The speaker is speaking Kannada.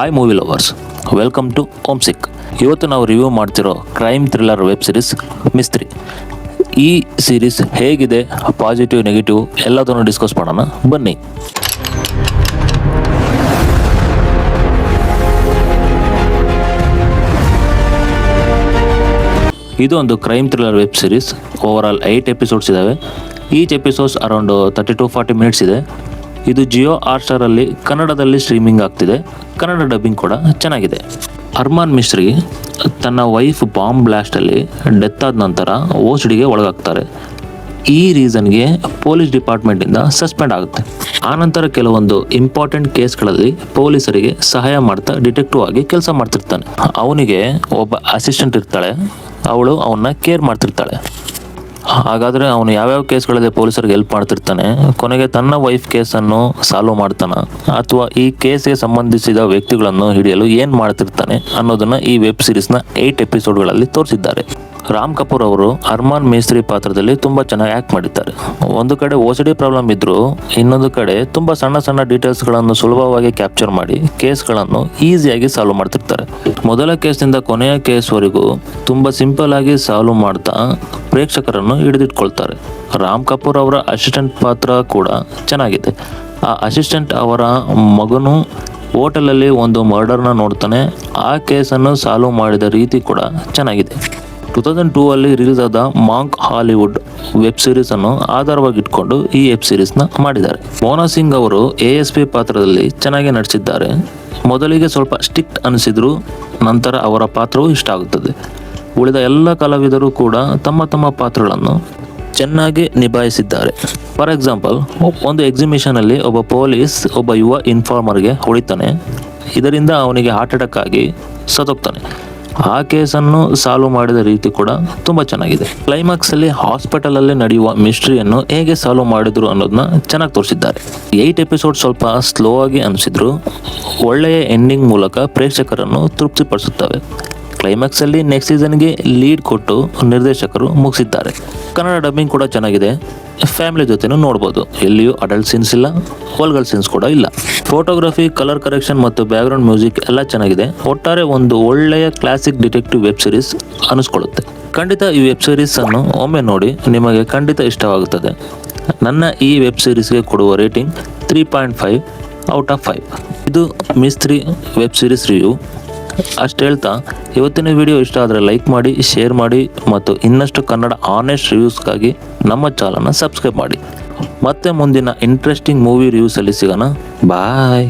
Hi movie lovers, welcome to home sick. ಇವತ್ತು ನಾವು ರಿವ್ಯೂ ಮಾಡ್ತಿರೋ crime thriller web series Mistry. ಈ ಸೀರೀಸ್ ಹೇಗಿದೆ, ಪಾಸಿಟಿವ್ ನೆಗೆಟಿವ್ ಎಲ್ಲದನ್ನು ಡಿಸ್ಕಸ್ ಮಾಡೋಣ ಬನ್ನಿ. ಇದು ಒಂದು crime thriller web series. Overall 8 episodes ಇದ್ದಾವೆ. ಈಚ್ ಎಪಿಸೋಡ್ಸ್ ಅರೌಂಡ್ 30-40 ಮಿನಿಟ್ಸ್ ಇದೆ. ಇದು ಜಿಯೋ ಹಾಟ್‌ಸ್ಟಾರಲ್ಲಿ ಕನ್ನಡದಲ್ಲಿ ಸ್ಟ್ರೀಮಿಂಗ್ ಆಗ್ತಿದೆ. ಕನ್ನಡ ಡಬ್ಬಿಂಗ್ ಕೂಡ ಚೆನ್ನಾಗಿದೆ. ಅರ್ಮಾನ್ ಮಿಸ್ತ್ರಿ ತನ್ನ ವೈಫ್ ಬಾಂಬ್ ಬ್ಲಾಸ್ಟಲ್ಲಿ ಡೆತ್ ಆದ ನಂತರ ಓಸಿಡಿಗೆ ಒಳಗಾಗ್ತಾರೆ. ಈ ರೀಸನ್ಗೆ ಪೊಲೀಸ್ ಡಿಪಾರ್ಟ್ಮೆಂಟಿಂದ ಸಸ್ಪೆಂಡ್ ಆಗುತ್ತೆ. ಆನಂತರ ಕೆಲವೊಂದು ಇಂಪಾರ್ಟೆಂಟ್ ಕೇಸ್ಗಳಲ್ಲಿ ಪೊಲೀಸರಿಗೆ ಸಹಾಯ ಮಾಡ್ತಾ ಡಿಟೆಕ್ಟಿವ್ ಆಗಿ ಕೆಲಸ ಮಾಡ್ತಿರ್ತಾನೆ. ಅವನಿಗೆ ಒಬ್ಬ ಅಸಿಸ್ಟೆಂಟ್ ಇರ್ತಾಳೆ, ಅವಳು ಅವನ್ನ ಕೇರ್ ಮಾಡ್ತಿರ್ತಾಳೆ. ಹಾಗಾದರೆ ಅವನು ಯಾವ್ಯಾವ ಕೇಸ್ಗಳಲ್ಲಿ ಪೊಲೀಸರಿಗೆ ಹೆಲ್ಪ್ ಮಾಡ್ತಿರ್ತಾನೆ, ಕೊನೆಗೆ ತನ್ನ ವೈಫ್ ಕೇಸನ್ನು ಸಾಲ್ವ್ ಮಾಡ್ತಾನ ಅಥವಾ ಈ ಕೇಸ್ಗೆ ಸಂಬಂಧಿಸಿದ ವ್ಯಕ್ತಿಗಳನ್ನು ಹಿಡಿಯಲು ಏನು ಮಾಡ್ತಿರ್ತಾನೆ ಅನ್ನೋದನ್ನ ಈ ವೆಬ್ ಸೀರೀಸ್ನ 8 ಎಪಿಸೋಡ್ಗಳಲ್ಲಿ ತೋರಿಸಿದ್ದಾರೆ. ರಾಮ್ ಕಪೂರ್ ಅವರು ಅರ್ಮಾನ್ ಮೇಸ್ತ್ರಿ ಪಾತ್ರದಲ್ಲಿ ತುಂಬ ಚೆನ್ನಾಗಿ ಆ್ಯಕ್ಟ್ ಮಾಡಿದ್ದಾರೆ. ಒಂದು ಕಡೆ ಓಸಿಡಿ ಪ್ರಾಬ್ಲಮ್ ಇದ್ದರೂ ಇನ್ನೊಂದು ಕಡೆ ತುಂಬ ಸಣ್ಣ ಸಣ್ಣ ಡೀಟೇಲ್ಸ್ಗಳನ್ನು ಸುಲಭವಾಗಿ ಕ್ಯಾಪ್ಚರ್ ಮಾಡಿ ಕೇಸ್ಗಳನ್ನು ಈಸಿಯಾಗಿ ಸಾಲ್ವ್ ಮಾಡ್ತಿರ್ತಾರೆ. ಮೊದಲ ಕೇಸ್ನಿಂದ ಕೊನೆಯ ಕೇಸ್ವರೆಗೂ ತುಂಬ ಸಿಂಪಲ್ ಆಗಿ ಸಾಲ್ವ್ ಮಾಡ್ತಾ ಪ್ರೇಕ್ಷಕರನ್ನು ಹಿಡಿದಿಟ್ಕೊಳ್ತಾರೆ. ರಾಮ್ ಕಪೂರ್ ಅವರ ಅಸಿಸ್ಟೆಂಟ್ ಪಾತ್ರ ಕೂಡ ಚೆನ್ನಾಗಿದೆ. ಆ ಅಸಿಸ್ಟೆಂಟ್ ಅವರ ಮಗನು ಹೋಟೆಲಲ್ಲಿ ಒಂದು ಮರ್ಡರ್ನ ನೋಡ್ತಾನೆ. ಆ ಕೇಸನ್ನು ಸಾಲ್ವ್ ಮಾಡಿದ ರೀತಿ ಕೂಡ ಚೆನ್ನಾಗಿದೆ. 2002 ಅಲ್ಲಿ ರಿಲೀಸ್ ಆದ ಮಾಂಕ್ ಹಾಲಿವುಡ್ ವೆಬ್ ಸೀರೀಸ್ ಅನ್ನು ಆಧಾರವಾಗಿ ಇಟ್ಕೊಂಡು ಈ ವೆಬ್ ಸೀರೀಸ್ನ ಮಾಡಿದ್ದಾರೆ. ಮೋನಾ ಸಿಂಗ್ ಅವರು ASP ಪಾತ್ರದಲ್ಲಿ ಚೆನ್ನಾಗಿ ನಟಿಸಿದ್ದಾರೆ. ಮೊದಲಿಗೆ ಸ್ವಲ್ಪ ಸ್ಟ್ರಿಕ್ಟ್ ಅನಿಸಿದ್ರು, ನಂತರ ಅವರ ಪಾತ್ರವು ಇಷ್ಟ ಆಗುತ್ತದೆ. ಉಳಿದ ಎಲ್ಲ ಕಲಾವಿದರು ಕೂಡ ತಮ್ಮ ತಮ್ಮ ಪಾತ್ರಗಳನ್ನು ಚೆನ್ನಾಗಿ ನಿಭಾಯಿಸಿದ್ದಾರೆ. ಫಾರ್ ಎಕ್ಸಾಂಪಲ್, ಒಂದು ಎಕ್ಸಿಬಿಷನ್ ಅಲ್ಲಿ ಒಬ್ಬ ಪೊಲೀಸ್ ಒಬ್ಬ ಯುವ ಇನ್ಫಾರ್ಮರ್ಗೆ ಹೊಡಿತಾನೆ. ಇದರಿಂದ ಅವನಿಗೆ ಹಾರ್ಟ್ ಅಟ್ಯಾಕ್ ಆಗಿ ಸತ್ತೋಗ್ತಾನೆ. ಆ ಕೇಸನ್ನು ಸಾಲ್ವ್ ಮಾಡಿದ ರೀತಿ ಕೂಡ ತುಂಬ ಚೆನ್ನಾಗಿದೆ. ಕ್ಲೈಮ್ಯಾಕ್ಸ್ ಅಲ್ಲಿ ಹಾಸ್ಪಿಟಲ್ ಅಲ್ಲಿ ನಡೆಯುವ ಮಿಸ್ಟ್ರಿಯನ್ನು ಹೇಗೆ ಸಾಲ್ವ್ ಮಾಡಿದ್ರು ಅನ್ನೋದನ್ನ ಚೆನ್ನಾಗಿ ತೋರಿಸಿದ್ದಾರೆ. 8 ಎಪಿಸೋಡ್ ಸ್ವಲ್ಪ ಸ್ಲೋ ಆಗಿ ಅನಿಸಿದ್ರು ಒಳ್ಳೆಯ ಎಂಡಿಂಗ್ ಮೂಲಕ ಪ್ರೇಕ್ಷಕರನ್ನು ತೃಪ್ತಿಪಡಿಸುತ್ತವೆ. ಕ್ಲೈಮ್ಯಾಕ್ಸ್ ಅಲ್ಲಿ ನೆಕ್ಸ್ಟ್ ಸೀಸನ್ಗೆ ಲೀಡ್ ಕೊಟ್ಟು ನಿರ್ದೇಶಕರು ಮುಗಿಸಿದ್ದಾರೆ. ಕನ್ನಡ ಡಬ್ಬಿಂಗ್ ಕೂಡ ಚೆನ್ನಾಗಿದೆ. ಫ್ಯಾಮಿಲಿ ಜೊತೆನೂ ನೋಡ್ಬೋದು. ಎಲ್ಲಿಯೂ ಅಡಲ್ಟ್ ಸೀನ್ಸ್ ಇಲ್ಲ, ವಲ್ಗರ್ ಸೀನ್ಸ್ ಕೂಡ ಇಲ್ಲ. ಫೋಟೋಗ್ರಫಿ, ಕಲರ್ ಕರೆಕ್ಷನ್ ಮತ್ತು ಬ್ಯಾಕ್ಗ್ರೌಂಡ್ ಮ್ಯೂಸಿಕ್ ಎಲ್ಲ ಚೆನ್ನಾಗಿದೆ. ಒಟ್ಟಾರೆ ಒಂದು ಒಳ್ಳೆಯ ಕ್ಲಾಸಿಕ್ ಡಿಟೆಕ್ಟಿವ್ ವೆಬ್ ಸೀರೀಸ್ ಅನಿಸ್ಕೊಳ್ಳುತ್ತೆ. ಖಂಡಿತ ಈ ವೆಬ್ ಸೀರೀಸ್ ಅನ್ನು ಒಮ್ಮೆ ನೋಡಿ, ನಿಮಗೆ ಖಂಡಿತ ಇಷ್ಟವಾಗುತ್ತದೆ. ನನ್ನ ಈ ವೆಬ್ ಸೀರೀಸ್ಗೆ ಕೊಡುವ ರೇಟಿಂಗ್ 3.5 ಔಟ್ ಆಫ್ 5. ಇದು ಮಿಸ್ತ್ರಿ ವೆಬ್ ಸೀರೀಸ್ ರಿವ್ಯೂ. ಅಷ್ಟು ಹೇಳ್ತಾ ಇವತ್ತಿನ ವಿಡಿಯೋ ಇಷ್ಟ ಆದರೆ ಲೈಕ್ ಮಾಡಿ, ಶೇರ್ ಮಾಡಿ ಮತ್ತು ಇನ್ನಷ್ಟು ಕನ್ನಡ ಆನೆಸ್ಟ್ ರಿವ್ಯೂಸ್ಗಾಗಿ ನಮ್ಮ ಚಾನಲ್ನ ಸಬ್ಸ್ಕ್ರೈಬ್ ಮಾಡಿ. ಮತ್ತೆ ಮುಂದಿನ ಇಂಟ್ರೆಸ್ಟಿಂಗ್ ಮೂವಿ ರಿವ್ಯೂಸಲ್ಲಿ ಸಿಗೋಣ. ಬಾಯ್.